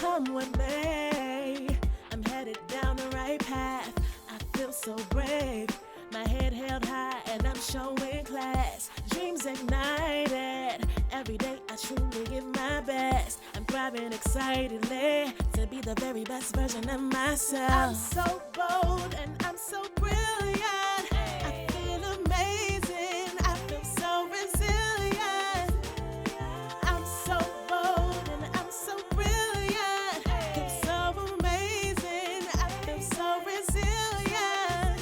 come what may, I'm headed down the right path. I feel so brave, my head held high and I'm showing class. Dreams ignited, every day I truly give my best. I'm thriving excitedly to be the very best version of myself. I'm so bold and I'm so brilliant. I feel amazing, I feel so resilient. I'm so bold and I'm so brilliant. Feel so amazing, I feel so resilient.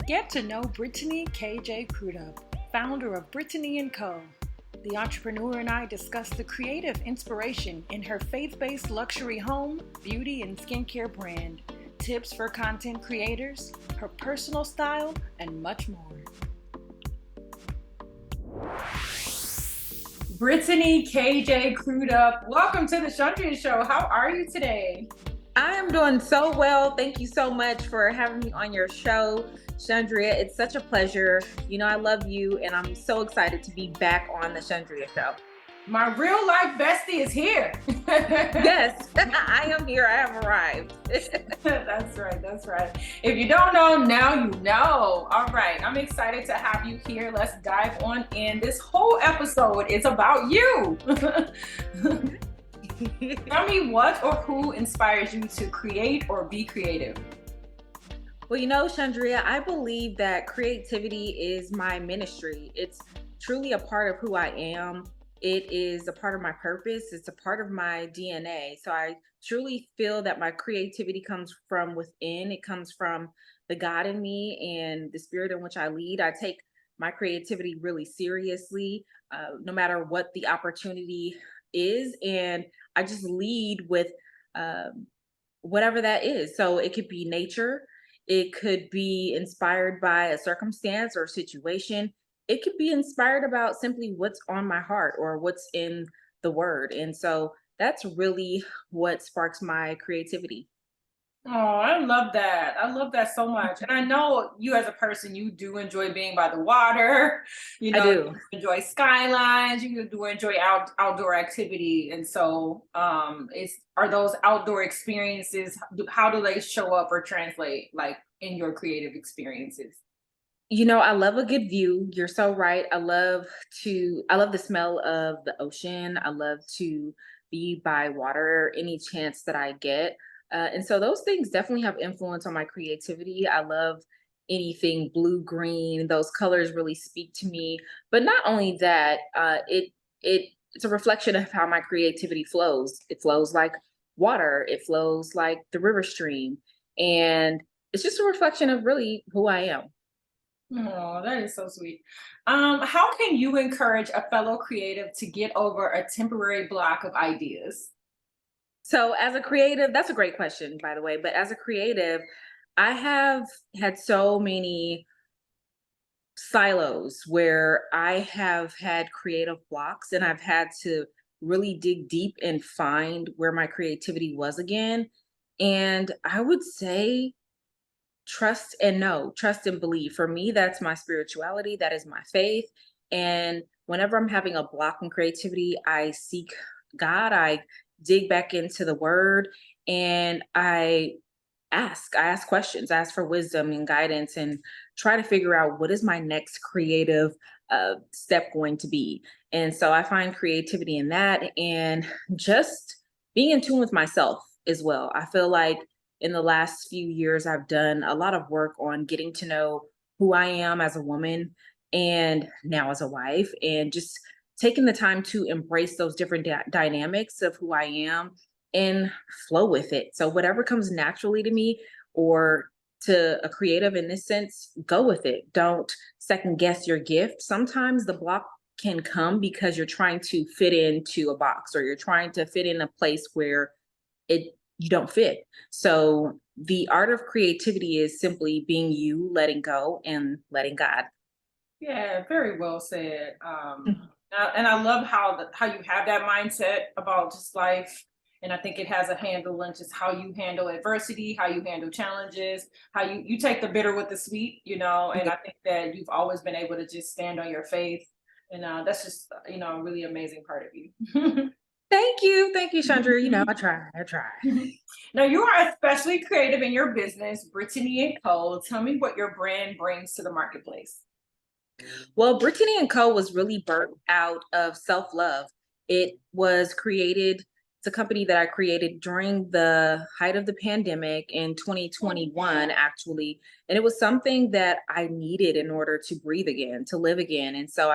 Get to know Brittany K.J. Crudupt, founder of Brittany & Co. The entrepreneur and I discuss the creative inspiration in her faith-based luxury home, beauty, and skincare brand, tips for content creators, her personal style, and much more. Brittany K.J. Crudupt, welcome to the Chundria Show. How are you today? I am doing so well. Thank you so much for having me on your show, Chundria. It's such a pleasure. You know, I love you, and I'm so excited to be back on the Chundria Show. My real life bestie is here. Yes, I am here. I have arrived. That's right. If you don't know, now you know. All right, I'm excited to have you here. Let's dive on in. This whole episode is about you. Tell me what or who inspires you to create or be creative? Well, you know, Chundria, I believe that creativity is my ministry. It's truly a part of who I am. It is a part of my purpose. It's a part of my DNA. So I truly feel that my creativity comes from within. It comes from the God in me and the spirit in which I lead. I take my creativity really seriously, no matter what the opportunity is. And I just lead with whatever that is. So it could be nature. It could be inspired by a circumstance or situation. It could be inspired about simply what's on my heart or what's in the word. And so that's really what sparks my creativity. Oh, I love that. I love that so much. And I know you as a person, you do enjoy being by the water. You know, I do. you enjoy skylines. You do enjoy outdoor activity. And so are those outdoor experiences, how do they show up or translate like in your creative experiences? You know, I love a good view. You're so right. I love the smell of the ocean. I love to be by water any chance that I get. And so those things definitely have influence on my creativity. I love anything blue, green, those colors really speak to me. But not only that, it's a reflection of how my creativity flows. It flows like water. It flows like the river stream. And it's just a reflection of really who I am. Oh, that is so sweet. How can you encourage a fellow creative to get over a temporary block of ideas? So as a creative, that's a great question, by the way. But as a creative, I have had so many silos where I have had creative blocks and I've had to really dig deep and find where my creativity was again. And I would say trust and believe. For me, that's my spirituality, that is my faith. And whenever I'm having a block in creativity, I seek God, I dig back into the word, and I ask questions, I ask for wisdom and guidance, and try to figure out what is my next creative step going to be. And so I find creativity in that, and just being in tune with myself as well. I feel like in the last few years, I've done a lot of work on getting to know who I am as a woman and now as a wife, and just taking the time to embrace those different dynamics of who I am and flow with it. So whatever comes naturally to me or to a creative in this sense, go with it. Don't second guess your gift. Sometimes the block can come because you're trying to fit into a box or you're trying to fit in a place where you don't fit. So the art of creativity is simply being you, letting go and letting God. Yeah, very well said. And I love how you have that mindset about just life. And I think it has a handle on just how you handle adversity, how you handle challenges, how you take the bitter with the sweet, you know. And I think that you've always been able to just stand on your faith. And that's just, a really amazing part of you. Thank Thank you, Chandra. You know, I try. Now, you are especially creative in your business, Brittany and Co. Tell me what your brand brings to the marketplace. Well, Brittany and Co. was really birthed out of self-love. It was created, it's a company that I created during the height of the pandemic in 2021, actually. And it was something that I needed in order to breathe again, to live again. And so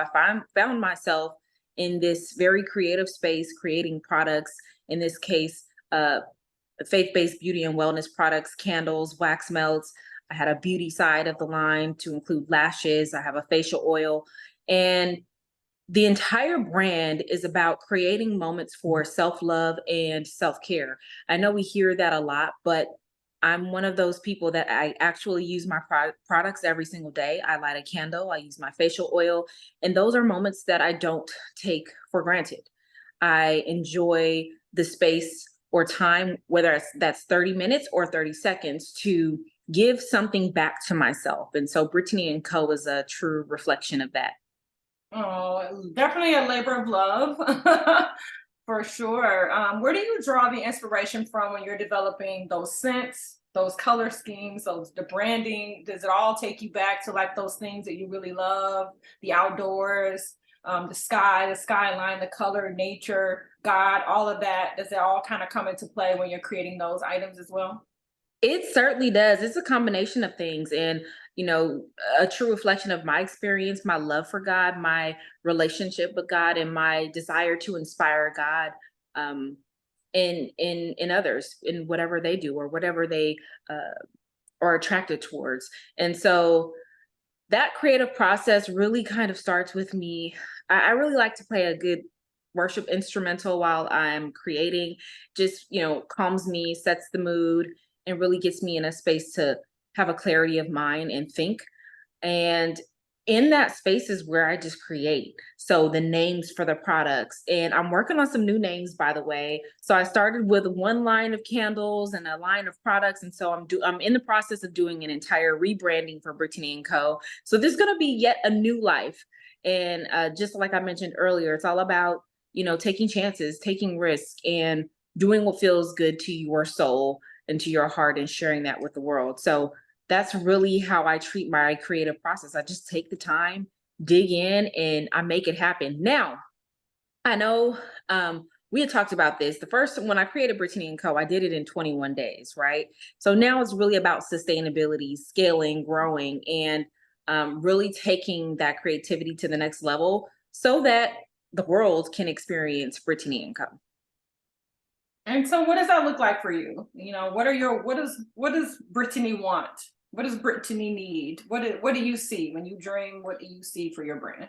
found myself in this very creative space, creating products, in this case, faith-based beauty and wellness products, candles, wax melts. I had a beauty side of the line to include lashes. I have a facial oil. And the entire brand is about creating moments for self-love and self-care. I know we hear that a lot, but I'm one of those people that I actually use my products every single day. I light a candle, I use my facial oil, and those are moments that I don't take for granted. I enjoy the space or time, whether that's 30 minutes or 30 seconds, to give something back to myself. And so Brittany and Co. is a true reflection of that. Oh, definitely a labor of love. For sure. Where do you draw the inspiration from when you're developing those scents, those color schemes, the branding? Does it all take you back to like those things that you really love, the outdoors, the skyline, the color, nature, God, all of that? Does it all kind of come into play when you're creating those items as well? It certainly does. It's a combination of things. And, you know, a true reflection of my experience, my love for God, my relationship with God, and my desire to inspire God in others, in whatever they do or whatever they are attracted towards. And so that creative process really kind of starts with me. I really like to play a good worship instrumental while I'm creating. Just, you know, calms me, sets the mood, and really gets me in a space to have a clarity of mind and think. And in that space is where I just create. So the names for the products, and I'm working on some new names, by the way. So I started with one line of candles and a line of products, and so I'm in the process of doing an entire rebranding for Brittany and Co. So there's going to be yet a new life. And just like I mentioned earlier, it's all about, you know, taking chances, taking risks, and doing what feels good to your soul and to your heart, and sharing that with the world. So that's really how I treat my creative process. I just take the time, dig in, and I make it happen. Now, I know we had talked about this. The first, when I created Brittany and Co., I did it in 21 days, right? So now it's really about sustainability, scaling, growing, and really taking that creativity to the next level so that the world can experience Brittany and Co. And so what does that look like for you? You know, what does Brittany want? What does Brittany need? What do you see when you dream? What do you see for your brand?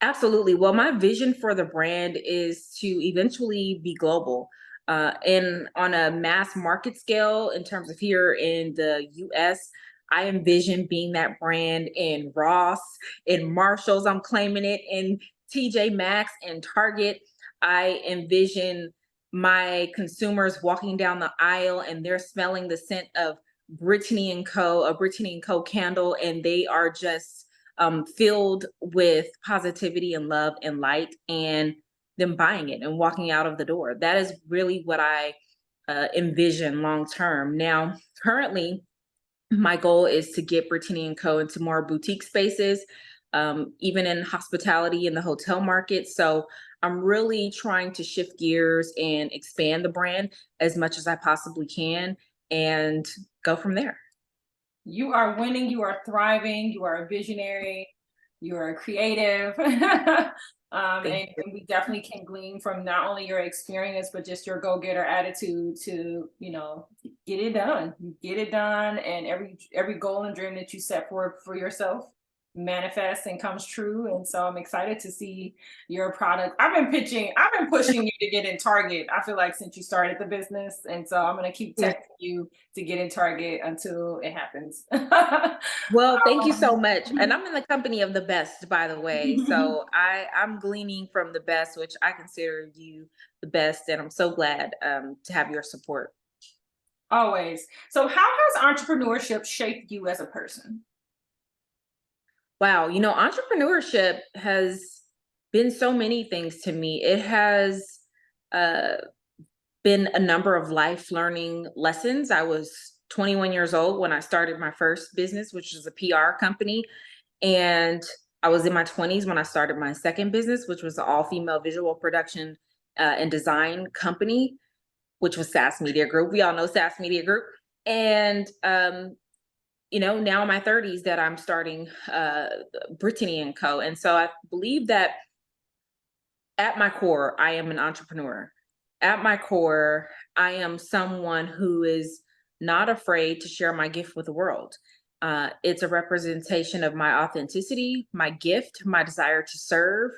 Absolutely. Well, my vision for the brand is to eventually be global, and on a mass market scale. In terms of here in the US, I envision being that brand in Ross, in Marshalls, I'm claiming it, in TJ Maxx and Target. I envision my consumers walking down the aisle and they're smelling the scent of Brittany and Co., a Brittany and Co. candle, and they are just filled with positivity and love and light, and them buying it and walking out of the door. That is really what I envision long term. Now, currently, my goal is to get Brittany and Co. into more boutique spaces, even in hospitality in the hotel market. So I'm really trying to shift gears and expand the brand as much as I possibly can and go from there. You are winning, you are thriving, you are a visionary, you are creative. And we definitely can glean from not only your experience, but just your go-getter attitude to, you know, get it done. You get it done, and every goal and dream that you set for yourself manifests and comes true. And so I'm excited to see your product. I've been pushing you to get in Target, I feel like, since you started the business. And so I'm going to keep texting you to get in Target until it happens. Well, thank you so much. And I'm in the company of the best, by the way. So I'm gleaning from the best, which I consider you the best. And I'm so glad to have your support. Always. So how has entrepreneurship shaped you as a person? Wow, you know, entrepreneurship has been so many things to me. It has uh, been a number of life learning lessons. I was 21 years old when I started my first business, which was a PR company. And I was in my 20s when I started my second business, which was an all female visual production and design company, which was SAS Media Group. We all know SAS Media Group. And, now in my 30s that I'm starting Brittany and Co. And so I believe that at my core, I am an entrepreneur. At my core, I am someone who is not afraid to share my gift with the world. It's a representation of my authenticity, my gift, my desire to serve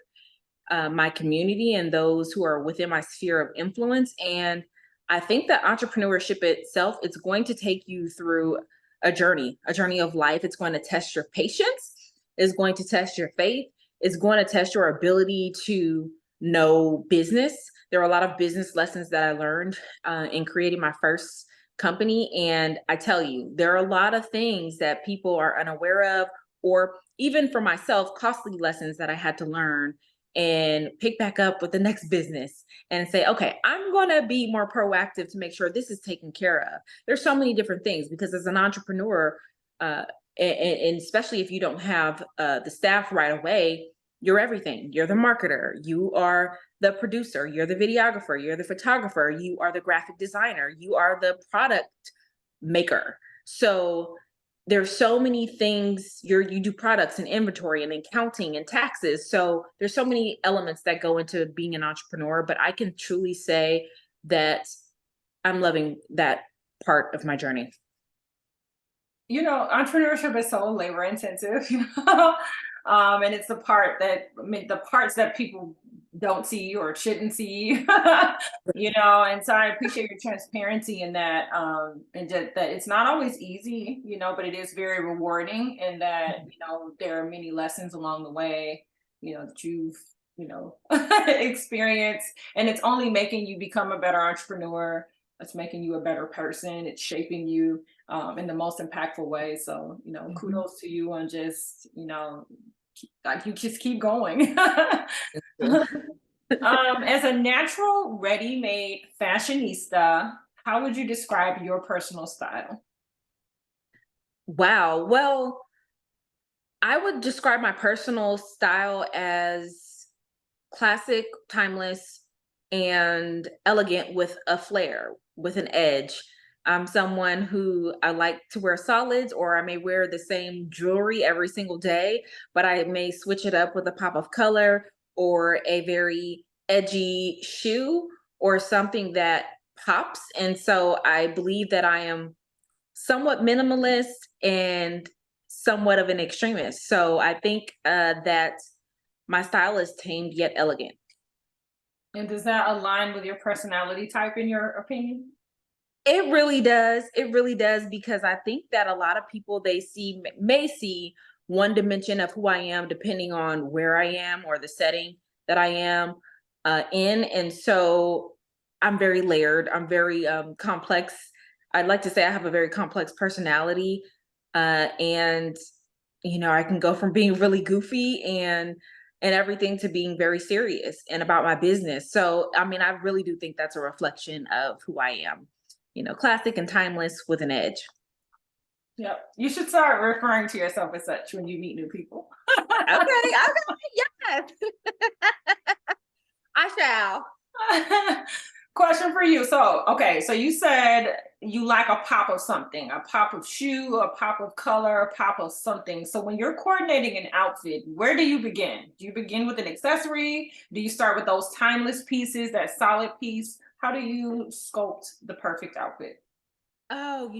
my community and those who are within my sphere of influence. And I think that entrepreneurship itself, it's going to take you through a journey of life. It's going to test your patience. It's going to test your faith. It's going to test your ability to know business. There are a lot of business lessons that I learned in creating my first company. And I tell you, there are a lot of things that people are unaware of, or even for myself, costly lessons that I had to learn and pick back up with the next business and say, okay, I'm going to be more proactive to make sure this is taken care of. There's so many different things because as an entrepreneur, and especially if you don't have the staff right away, you're everything. You're the marketer, you are the producer, you're the videographer, you're the photographer, you are the graphic designer, you are the product maker. So there's so many things. You do products and inventory and accounting and taxes. So there's so many elements that go into being an entrepreneur, but I can truly say that I'm loving that part of my journey. Entrepreneurship is so labor intensive, and it's the parts that people don't see or shouldn't see, and so I appreciate your transparency in that, and just that it's not always easy, but it is very rewarding, and that, there are many lessons along the way, that you've, experienced, and it's only making you become a better entrepreneur. It's making you a better person. It's shaping you in the most impactful way. So, kudos to you on just, like you just keep going. As a natural ready-made fashionista, how would you describe your personal style? Wow. Well, I would describe my personal style as classic, timeless, and elegant with a flair, with an edge. I'm someone who I like to wear solids, or I may wear the same jewelry every single day, but I may switch it up with a pop of color or a very edgy shoe or something that pops. And so I believe that I am somewhat minimalist and somewhat of an extremist. So I think that my style is tamed yet elegant. And does that align with your personality type, in your opinion? It really does. It really does, because I think that a lot of people, they may see one dimension of who I am depending on where I am or the setting that I am in. And so I'm very layered. I'm very complex. I'd like to say I have a very complex personality. And, I can go from being really goofy and everything to being very serious and about my business. So, I mean, I really do think that's a reflection of who I am. Classic and timeless with an edge. Yep. You should start referring to yourself as such when you meet new people. Okay, yes. I shall. Question for you. So you said you like a pop of something, a pop of shoe, a pop of color, a pop of something. So when you're coordinating an outfit, where do you begin? Do you begin with an accessory? Do you start with those timeless pieces, that solid piece? How do you sculpt the perfect outfit? Oh,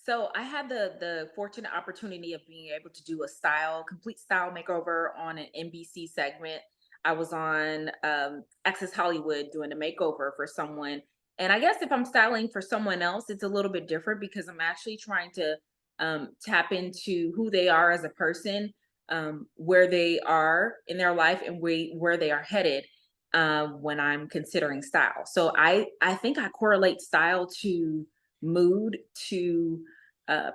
so I had the fortunate opportunity of being able to do a complete style makeover on an NBC segment. I was on Access Hollywood doing a makeover for someone. And I guess if I'm styling for someone else, it's a little bit different because I'm actually trying to tap into who they are as a person, where they are in their life, and where they are headed when I'm considering style. So I think I correlate style to mood, to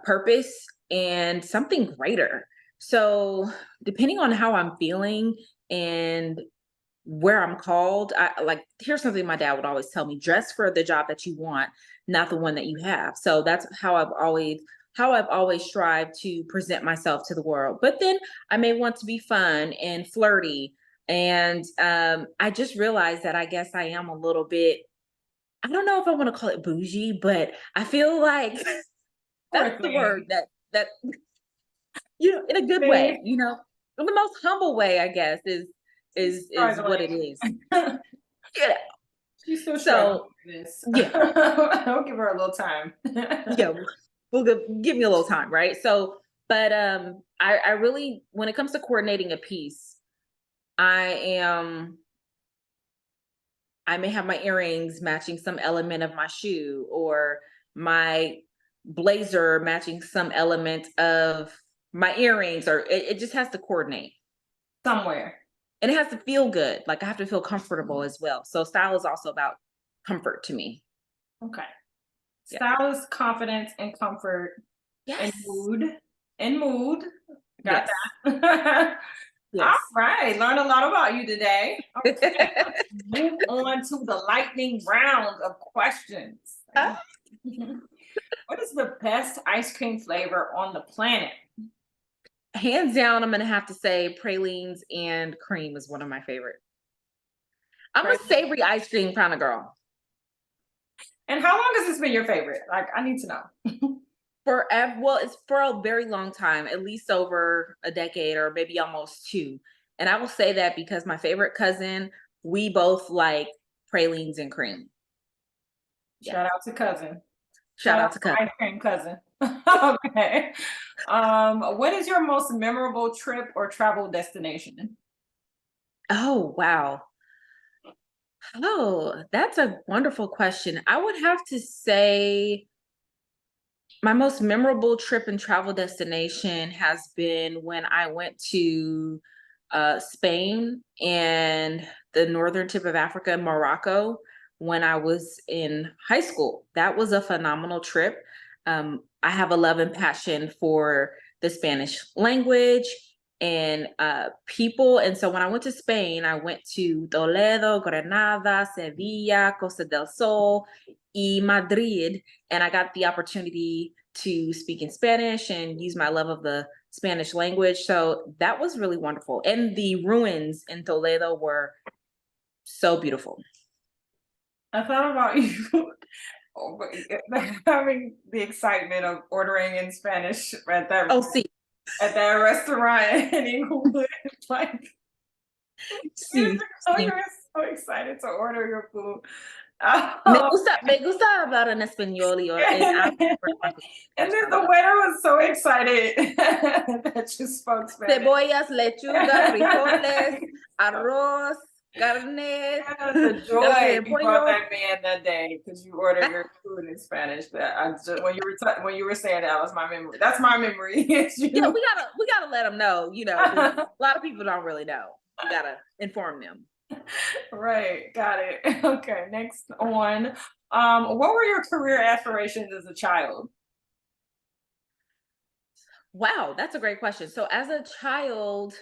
purpose, and something greater. So depending on how I'm feeling and where I'm called. I like, here's something my dad would always tell me: dress for the job that you want, not the one that you have. So that's how I've always strived to present myself to the world. But then I may want to be fun and flirty. And I just realized that I guess I am a little bit, I don't know if I want to call it bougie, but I feel like Poor that's the word thing. that in a good way, in the most humble way, I guess, She's is what it struggling. is. Yeah. She's still struggling So with this. yeah, I'll give her a little time. yeah, give me a little time, right? So, but I really, when it comes to coordinating a piece, I am I may have my earrings matching some element of my shoe, or my blazer matching some element of my earrings, or it just has to coordinate. Somewhere. And it has to feel good. Like, I have to feel comfortable as well. So style is also about comfort to me. Okay. Yeah. Style is confidence and comfort and Yes. mood. And mood. Got Yes. that. All Yes. right. Learned a lot about you today. Okay. Move on to the lightning round of questions. What is the best ice cream flavor on the planet? Hands down, I'm gonna have to say pralines and cream is one of my favorite. I'm a savory ice cream kind of girl. And how long has this been your favorite? Like, I need to know. Forever. Well, it's for a very long time, at least over a decade or maybe almost two. And I will say that because my favorite cousin, we both like pralines and cream. Yeah. Shout out to cousin. Shout out to my cousin. ice cream cousin. Okay. What is your most memorable trip or travel destination? Oh, wow. Oh, that's a wonderful question. I would have to say my most memorable trip and travel destination has been when I went to Spain and the northern tip of Africa, Morocco, when I was in high school. That was a phenomenal trip. I have a love and passion for the Spanish language and people. And so when I went to Spain, I went to Toledo, Granada, Sevilla, Costa del Sol, y Madrid, and I got the opportunity to speak in Spanish and use my love of the Spanish language. So that was really wonderful. And the ruins in Toledo were so beautiful. I thought about you having the excitement of ordering in Spanish at that Sí. at that restaurant in England. Like, Sí, you sí. were so excited to order your food. Me gusta hablar en español y en And then the waiter was so excited that you spoke Spanish. cebollas, lechuga, frijoles, arroz, carne. The joy you brought that man that day because you ordered your food in Spanish. That I just, when you were saying that was my memory. That's my memory. It's you. Yeah, we gotta let them know. A lot of people don't really know. We gotta inform them. Right, got it. Okay, next one. What were your career aspirations as a child? Wow, that's a great question. So as a child,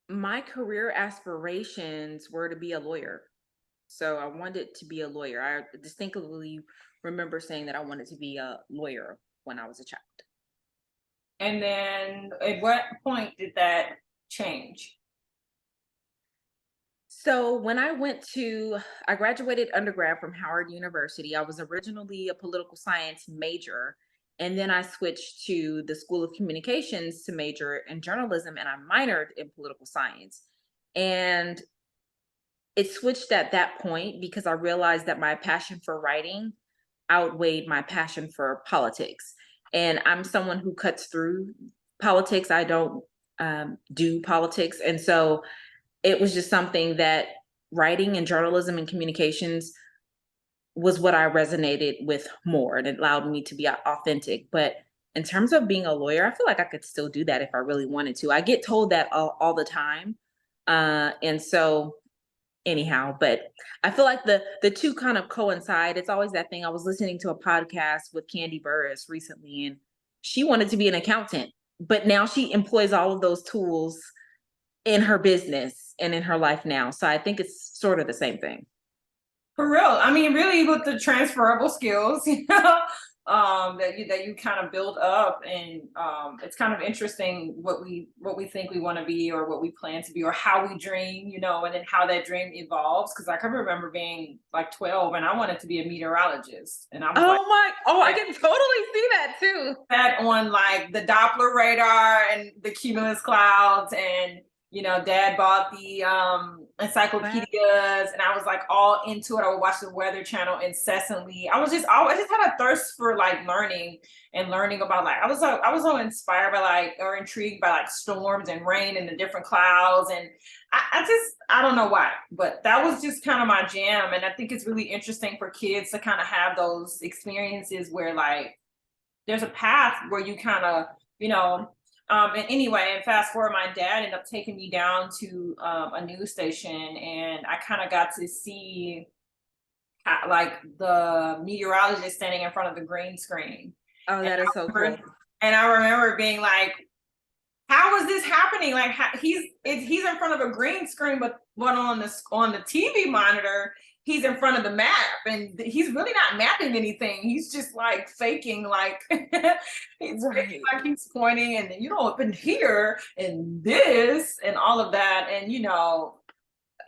my career aspirations were to be a lawyer. So I wanted to be a lawyer. I distinctly remember saying that I wanted to be a lawyer when I was a child. And then at what point did that change? So when I graduated undergrad from Howard University. I was originally a political science major, and then I switched to the School of Communications to major in journalism, and I minored in political science. And it switched at that point because I realized that my passion for writing outweighed my passion for politics. And I'm someone who cuts through politics. I don't do politics. And so it was just something that writing and journalism and communications was what I resonated with more, and it allowed me to be authentic. But in terms of being a lawyer, I feel like I could still do that if I really wanted to. I get told that all the time. And so anyhow, but I feel like the two kind of coincide. It's always that thing. I was listening to a podcast with Candy Burris recently, and she wanted to be an accountant, but now she employs all of those tools in her business and in her life now. So I think it's sort of the same thing. For real. I mean, really with the transferable skills, that you kind of build up, and it's kind of interesting what we think we want to be, or what we plan to be, or how we dream, and then how that dream evolves. Because I can remember being like 12 and I wanted to be a meteorologist, and I was I can totally see that too. that on like the Doppler radar and the cumulus clouds, and dad bought the encyclopedias, and I was like all into it. I would watch the Weather Channel incessantly. I just had a thirst for like learning about, like, I was so inspired by, like, or intrigued by, like, storms and rain and the different clouds, and I don't know why, but that was just kind of my jam. And I think it's really interesting for kids to kind of have those experiences where, like, there's a path where you kind of, and anyway, and fast forward, my dad ended up taking me down to a news station, and I kind of got to see like the meteorologist standing in front of the green screen. Oh, that is so cool. And I remember being like, how is this happening? Like, he's in front of a green screen, but on the TV monitor, he's in front of the map, and he's really not mapping anything. He's just like faking, like faking, like he's pointing, and up in here and this and all of that. And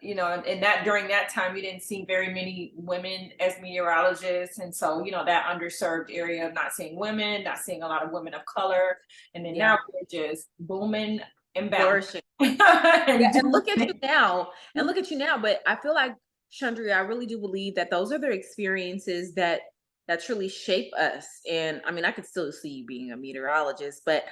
and that during that time, you didn't see very many women as meteorologists, and so that underserved area of not seeing women, not seeing a lot of women of color, and then now we're just booming and flourishing. and look at you now. But I feel like, Chundria, I really do believe that those are the experiences that truly shape us. And I mean, I could still see you being a meteorologist, but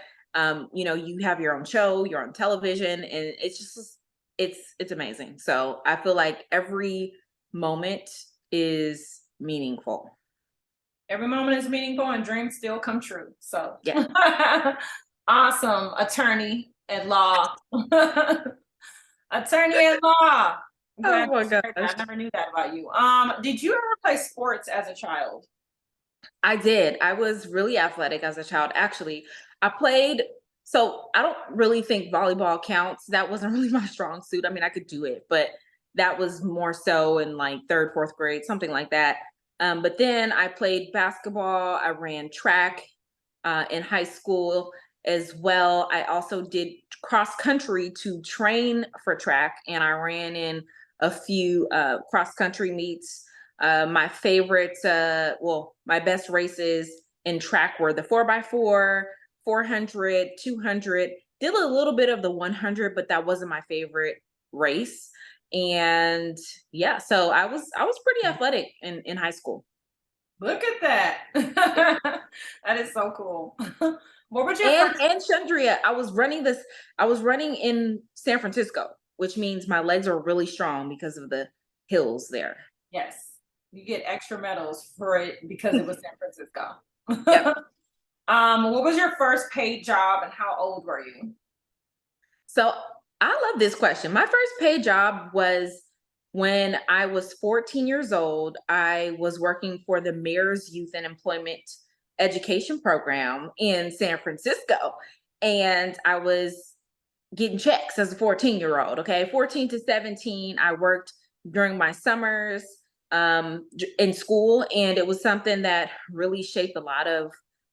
you have your own show, you're on television, and it's just it's amazing. So I feel like every moment is meaningful. Every moment is meaningful, and dreams still come true. So yeah. Awesome. Attorney at law. Attorney at law. Oh my gosh. I never knew that about you. Did you ever play sports as a child? I did. I was really athletic as a child. Actually, I played. So I don't really think volleyball counts. That wasn't really my strong suit. I mean, I could do it, but that was more so in like 3rd, 4th grade, something like that. But then I played basketball. I ran track in high school as well. I also did cross country to train for track, and I ran in a few cross country meets. My favorite, my best races in track were the 4x4, 400, 200. Did a little bit of the 100, but that wasn't my favorite race. And yeah, so I was pretty athletic in high school. Look at that. That is so cool. What would your and Chundria, I was running in San Francisco, which means my legs are really strong because of the hills there. Yes. You get extra medals for it because it was San Francisco. Yep. What was your first paid job, and how old were you? So I love this question. My first paid job was when I was 14 years old. I was working for the Mayor's Youth and Employment Education Program in San Francisco. And I was getting checks as a 14-year-old. Okay. 14 to 17. I worked during my summers in school. And it was something that really shaped a lot of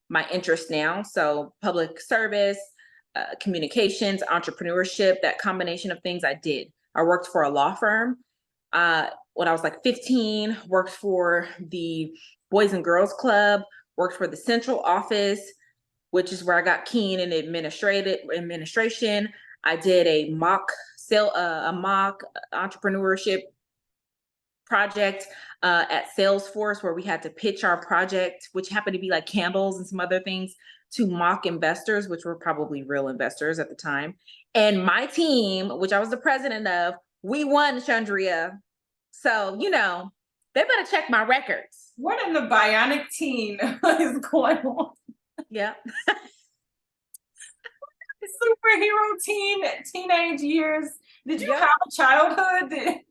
my interest now. So public service, communications, entrepreneurship, that combination of things I did. I worked for a law firm when I was like 15, worked for the Boys and Girls Club, worked for the central office, which is where I got keen in administration. I did a mock entrepreneurship project at Salesforce, where we had to pitch our project, which happened to be like candles and some other things, to mock investors, which were probably real investors at the time. And my team, which I was the president of, we won, Chundria. So, they better check my records. What in the bionic teen is going on? Yeah. Superhero teenage years. Did you have a childhood? Did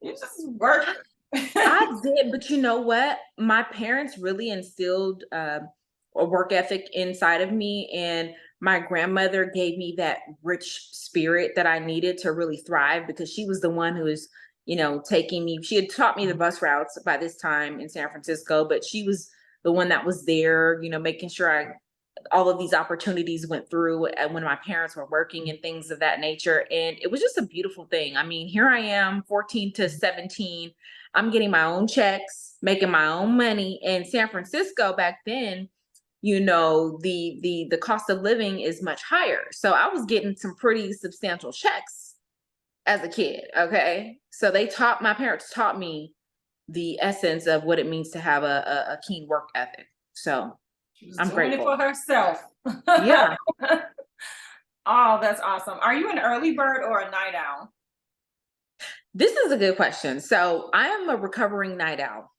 you just work? I did, but you know what? My parents really instilled a work ethic inside of me, and my grandmother gave me that rich spirit that I needed to really thrive, because she was the one who was, taking me. She had taught me the bus routes by this time in San Francisco, but she was the one that was there, making sure all of these opportunities went through when my parents were working and things of that nature. And it was just a beautiful thing. I mean, here I am, 14 to 17. I'm getting my own checks, making my own money. In San Francisco back then, the cost of living is much higher. So I was getting some pretty substantial checks as a kid. Okay. So my parents taught me the essence of what it means to have a keen work ethic. So I'm doing grateful. it for herself. Yeah. Oh, that's awesome. Are you an early bird or a night owl? This is a good question. So I am a recovering night owl.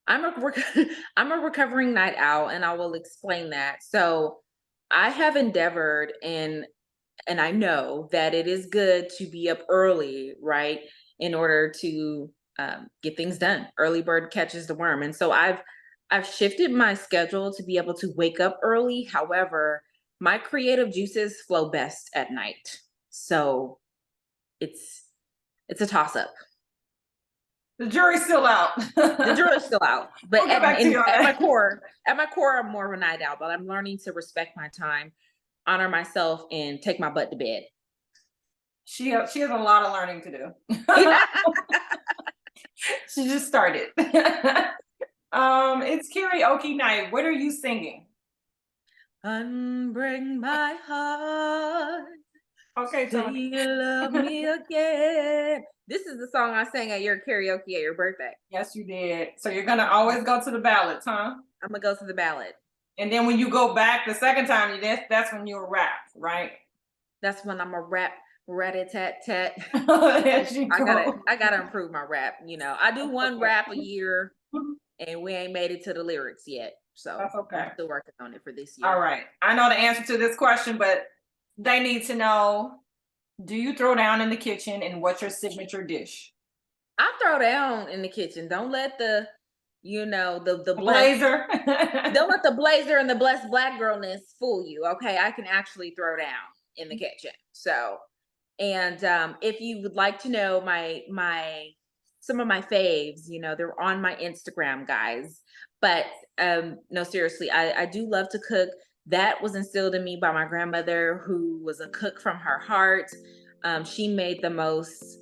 I'm a recovering night owl, and I will explain that. So I have endeavored, and I know that it is good to be up early, right, in order to get things done. Early bird catches the worm, and so I've shifted my schedule to be able to wake up early. However, my creative juices flow best at night, so it's a toss up. The jury's still out. The jury's still out, but We'll get back to you on at my that. core, I'm more of a night owl. But I'm learning to respect my time, honor myself, and take my butt to bed. She has a lot of learning to do. She just started. It's karaoke night. What are you singing? Unbreak my heart. Okay, Do Tony. you love me again? This is the song I sang at your karaoke at your birthday. Yes, you did. So you're gonna always go to the ballads, huh? I'm gonna go to the ballad. And then when you go back the second time, that's when you'll rap, right? That's when I'm a rap, rat-a-tat-tat. There you go. I gotta improve my rap. I do one rap a year, and we ain't made it to the lyrics yet. So That's okay. I'm still working on it for this year. All right. I know the answer to this question, but they need to know, do you throw down in the kitchen, and what's your signature dish? I throw down in the kitchen. Don't let the Blazer. don't let the blazer and the blessed black girlness fool you. Okay, I can actually throw down in the kitchen. So, and if you would like to know my some of my faves, they're on my Instagram, guys. But no, seriously, I do love to cook. That was instilled in me by my grandmother, who was a cook from her heart. She made the most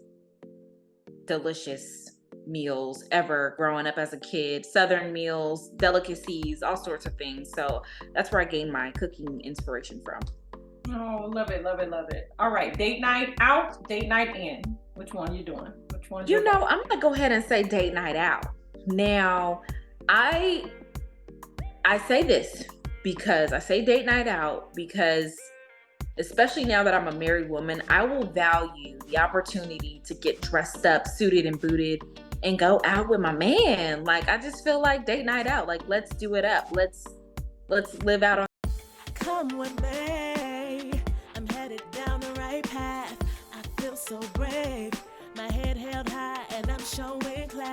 delicious meals ever growing up as a kid. Southern meals, delicacies, all sorts of things. So that's where I gained my cooking inspiration from. Oh, love it, love it, love it. All right, date night out, date night in. Which one are you doing? Which one? I'm gonna go ahead and say date night out. Now, I say this because I say date night out because, especially now that I'm a married woman, I will value the opportunity to get dressed up, suited and booted, and go out with my man. Like, I just feel like date night out. Like, let's do it up. Let's live out on. Come with me, I'm headed down the right path. I feel so brave, my head held high and I'm showing class.